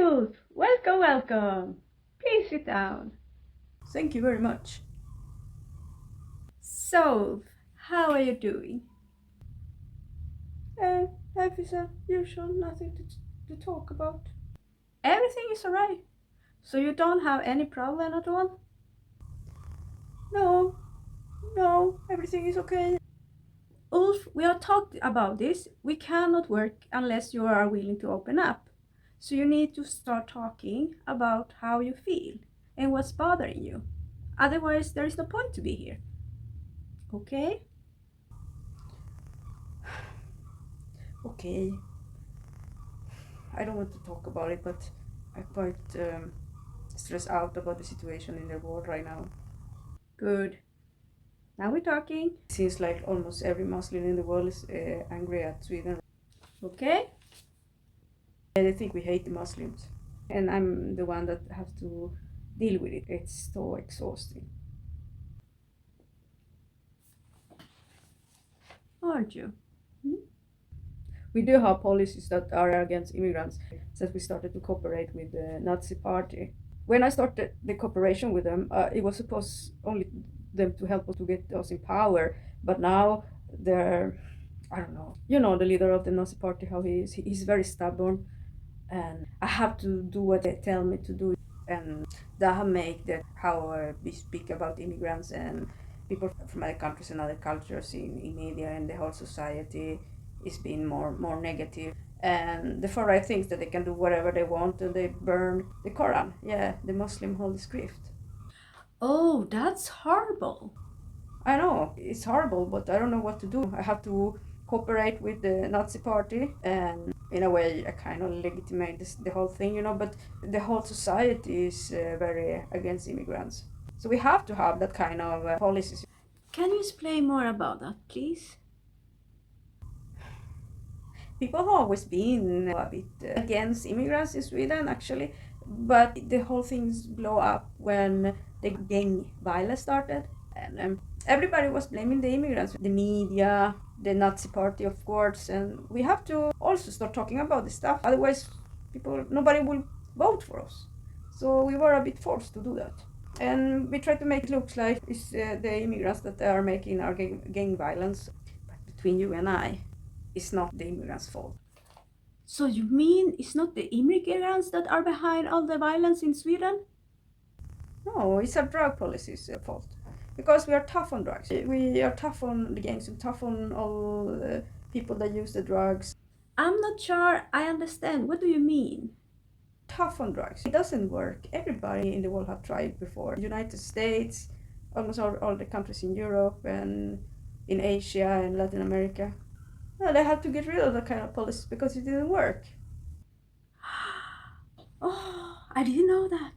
Ulf, welcome, welcome. Please sit down. Thank you very much. So, how are you doing? Life is as usual, nothing to talk about. Everything is alright. So you don't have any problem at all? No, everything is okay. Ulf, we are talking about this. We cannot work unless you are willing to open up. So you need to start talking about how you feel and what's bothering you. Otherwise, there is no point to be here. Okay? Okay. I don't want to talk about it, but I'm quite stressed out about the situation in the world right now. Good. Now we're talking. It seems like almost every Muslim in the world is angry at Sweden. Okay? They think we hate the Muslims. And I'm the one that has to deal with it. It's so exhausting. Aren't you? We do have policies that are against immigrants since we started to cooperate with the Nazi party. When I started the cooperation with them, it was supposed only them to help us to get us in power. But now they're, I don't know, you know the leader of the Nazi party, how he is. He's very stubborn. And I have to do what they tell me to do. And that make that how we speak about immigrants and people from other countries and other cultures in media and the whole society is being more negative. And the far right thinks that they can do whatever they want and they burn the Quran, the Muslim holy script. Oh, that's horrible. I know, it's horrible, but I don't know what to do. I have to cooperate with the Nazi party and in a way I kind of legitimate the whole thing, you know, but the whole society is very against immigrants. So we have to have that kind of policies. Can you explain more about that, please? People have always been a bit against immigrants in Sweden, actually, but the whole things blow up when the gang violence started. And everybody was blaming the immigrants, the media, the Nazi party, of course, and we have to also start talking about this stuff. Otherwise, nobody will vote for us. So we were a bit forced to do that. And we try to make it look like it's the immigrants that are making our gang violence. But between you and I, it's not the immigrants' fault. So you mean it's not the immigrants that are behind all the violence in Sweden? No, it's our drug policy's fault. Because we are tough on drugs. We are tough on the gangs and tough on all the people that use the drugs. I'm not sure I understand. What do you mean? Tough on drugs. It doesn't work. Everybody in the world have tried before. United States, almost all the countries in Europe and in Asia and Latin America. Well, they had to get rid of that kind of policies because it didn't work. Oh, I didn't know that.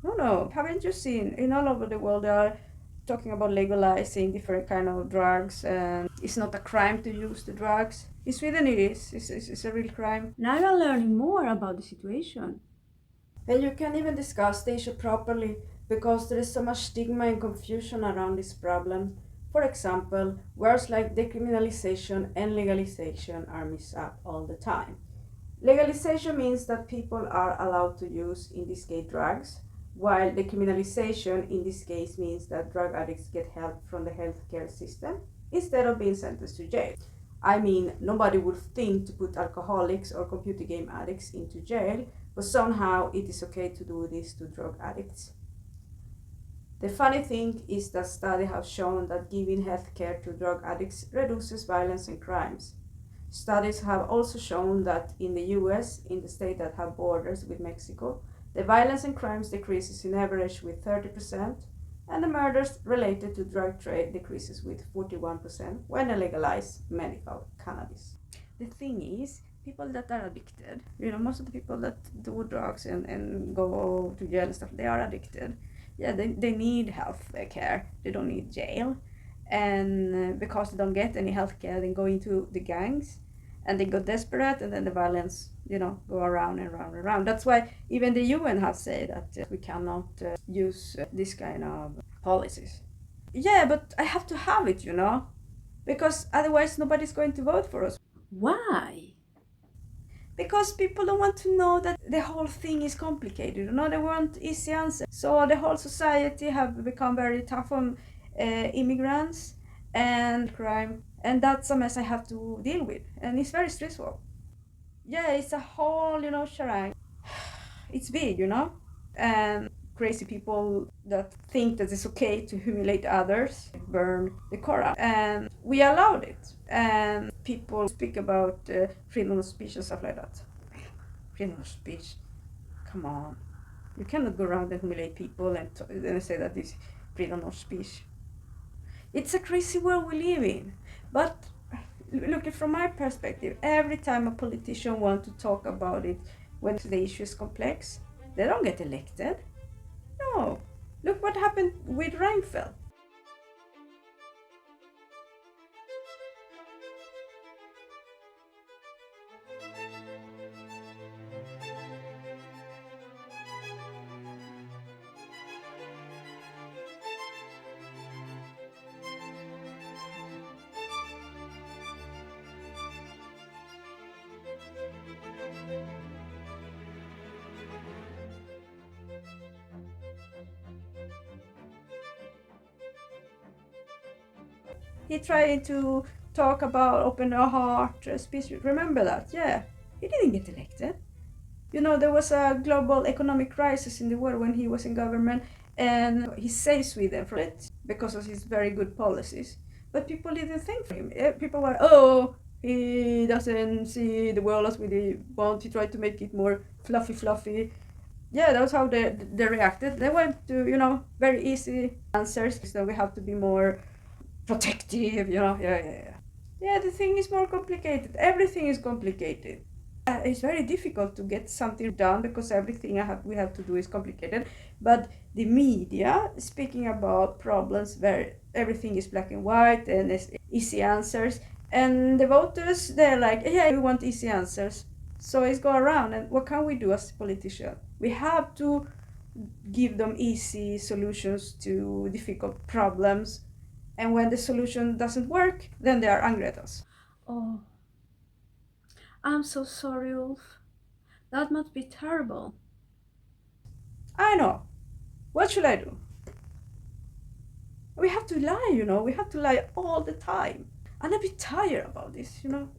No. Haven't you seen in all over the world they are talking about legalizing different kind of drugs and it's not a crime to use the drugs. In Sweden it is. It's a real crime. Now you're learning more about the situation. And you can even discuss the issue properly because there is so much stigma and confusion around this problem. For example, words like decriminalization and legalization are mixed up all the time. Legalization means that people are allowed to use, in this case, drugs, while decriminalization in this case means that drug addicts get help from the healthcare system instead of being sentenced to jail. I mean, nobody would think to put alcoholics or computer game addicts into jail, but somehow it is okay to do this to drug addicts. The funny thing is that studies have shown that giving healthcare to drug addicts reduces violence and crimes. Studies have also shown that in the US, in the state that have borders with Mexico, the violence and crimes decreases in average with 30%, and the murders related to drug trade decreases with 41% when they legalize medical cannabis. The thing is, people that are addicted, most of the people that do drugs and go to jail and stuff, they are addicted. Yeah, they need health care, they don't need jail. And because they don't get any health care, they go into the gangs and they go desperate and then the violence, go around and around and around. That's why even the UN has said that we cannot use this kind of policies. Yeah, but I have to have it, because otherwise nobody's going to vote for us. Why? Because people don't want to know that the whole thing is complicated, you know, they want easy answers. So the whole society have become very tough on immigrants and crime, and that's a mess I have to deal with, and it's very stressful. Yeah, it's a whole, you know, charade. It's big, you know, and crazy people that think that it's okay to humiliate others, burn the Quran, and we allowed it. And people speak about freedom of speech and stuff like that. Freedom of speech, come on, you cannot go around and humiliate people and say that this freedom of speech. It's a crazy world we live in. But looking from my perspective, every time a politician wants to talk about it when the issue is complex, they don't get elected. No. Look what happened with Reinfeldt. He tried to talk about open heart speech. Remember that? Yeah. He didn't get elected. You know, there was a global economic crisis in the world when he was in government, and he saved Sweden from it because of his very good policies. But people didn't think for him. People were, oh, he doesn't see the world as we want. He tried to make it more fluffy. Yeah, that's how they reacted. They went to, you know, very easy answers. So we have to be more protective, you know. Yeah, the thing is more complicated. Everything is complicated. It's very difficult to get something done because everything we have to do is complicated. But the media speaking about problems where everything is black and white and it's easy answers, and the voters, they're like, yeah, we want easy answers. So it's go around, and what can we do as politicians? We have to give them easy solutions to difficult problems, and when the solution doesn't work, then they are angry at us. Oh, I'm so sorry, Ulf. That must be terrible. I know. What should I do? We have to lie, you know. We have to lie all the time. I'm a bit tired about this, you know.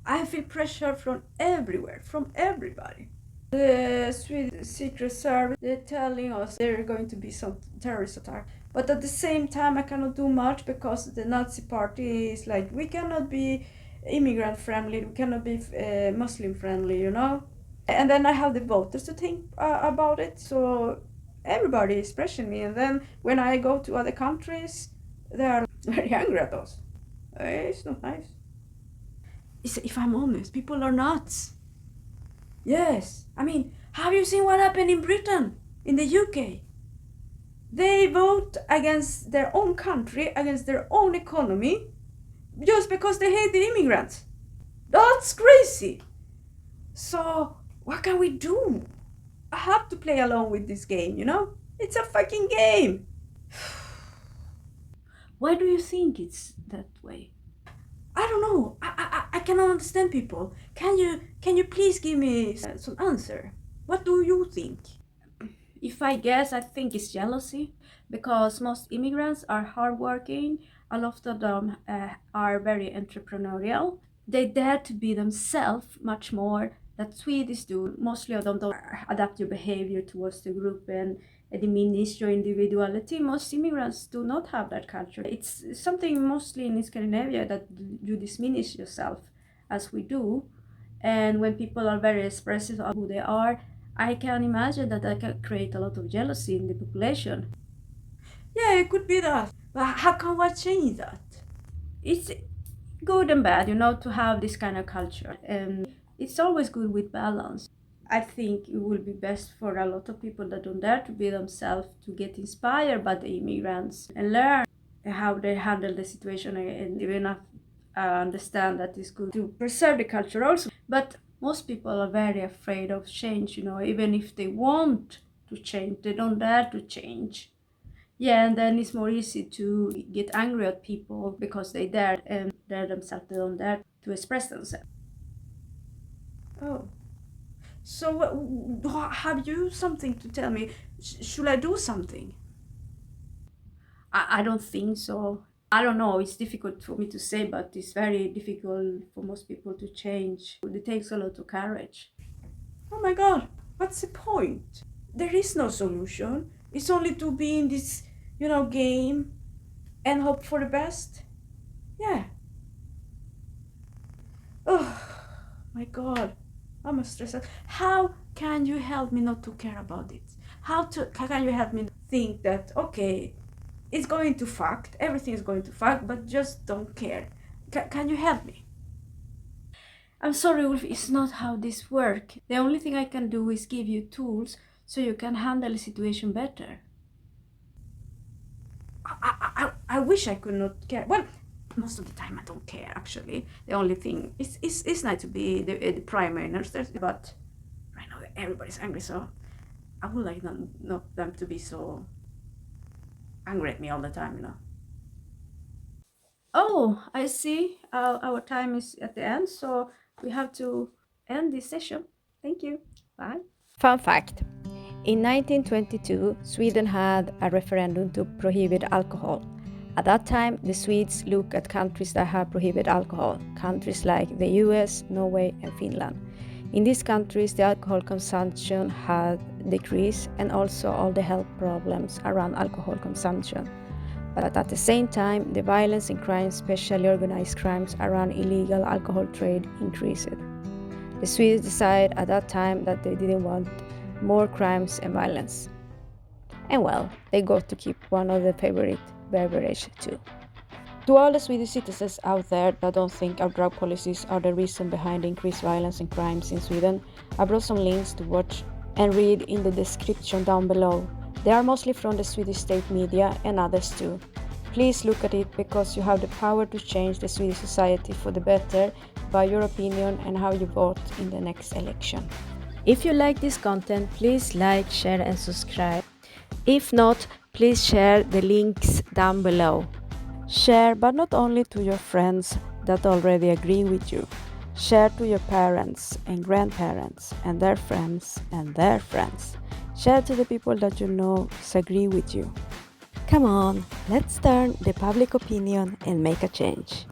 I feel pressure from everywhere, from everybody. The Swedish Secret Service, they're telling us there are going to be some terrorist attack. But at the same time, I cannot do much because the Nazi party is like, we cannot be immigrant friendly, we cannot be Muslim friendly, you know. And then I have the voters to think about it, so everybody is pressuring me. And then when I go to other countries, they are very angry at us. It's not nice. If I'm honest, people are nuts. Yes, I mean, have you seen what happened in Britain, in the UK? They vote against their own country, against their own economy, just because they hate the immigrants. That's crazy. So, what can we do? I have to play along with this game, you know? It's a fucking game. Why do you think it's that way? I don't know. I cannot understand people. Can you please give me some answer? What do you think? If I guess, I think it's jealousy, because most immigrants are hardworking. A lot of them are very entrepreneurial. They dare to be themselves much more than Swedes do. Mostly of them don't adapt your behavior towards the group and diminish your individuality. Most immigrants do not have that culture. It's something mostly in Scandinavia that you diminish yourself, as we do. And when people are very expressive of who they are, I can imagine that can create a lot of jealousy in the population. Yeah, it could be that. But how can we change that? It's good and bad, you know, to have this kind of culture. And it's always good with balance. I think it will be best for a lot of people that don't dare to be themselves to get inspired by the immigrants and learn how they handle the situation, and even understand that it's good to preserve the culture also. But most people are very afraid of change, you know, even if they want to change, they don't dare to change. Yeah, and then it's more easy to get angry at people because they dare, and dare themselves, they don't dare to express themselves. Oh. So, have you something to tell me? Should I do something? I don't think so. I don't know, it's difficult for me to say, but it's very difficult for most people to change. It takes a lot of courage. Oh my god, what's the point? There is no solution. It's only to be in this, game and hope for the best. Yeah. Oh my god, I'm stressed. How can you help me not to care about it? How can you help me think that, okay, it's going to fuck, everything is going to fuck, but just don't care? Can you help me? I'm sorry, Ulf, it's not how this works. The only thing I can do is give you tools so you can handle the situation better. I wish I could not care. Well, most of the time I don't care, actually. The only thing is it's nice to be the primary nurse, but right now everybody's angry, so I would like not them to be so angry at me all the time. Oh, I see. Our time is at the end, so we have to end this session. Thank you. Bye. Fun fact. In 1922, Sweden had a referendum to prohibit alcohol. At that time, the Swedes looked at countries that had prohibited alcohol, countries like the US, Norway, and Finland. In these countries, the alcohol consumption had decreased and also all the health problems around alcohol consumption. But at the same time, the violence and crime, especially organized crimes around illegal alcohol trade, increased. The Swedes decided at that time that they didn't want more crimes and violence. And well, they got to keep one of their favorite beverage too. To all the Swedish citizens out there that don't think our drug policies are the reason behind the increased violence and crimes in Sweden, I brought some links to watch and read in the description down below. They are mostly from the Swedish state media and others too. Please look at it because you have the power to change the Swedish society for the better by your opinion and how you vote in the next election. If you like this content, please like, share and subscribe. If not, please share the links down below. Share, but not only to your friends that already agree with you. Share to your parents and grandparents and their friends and their friends. Share to the people that you know disagree with you. Come on, let's turn the public opinion and make a change.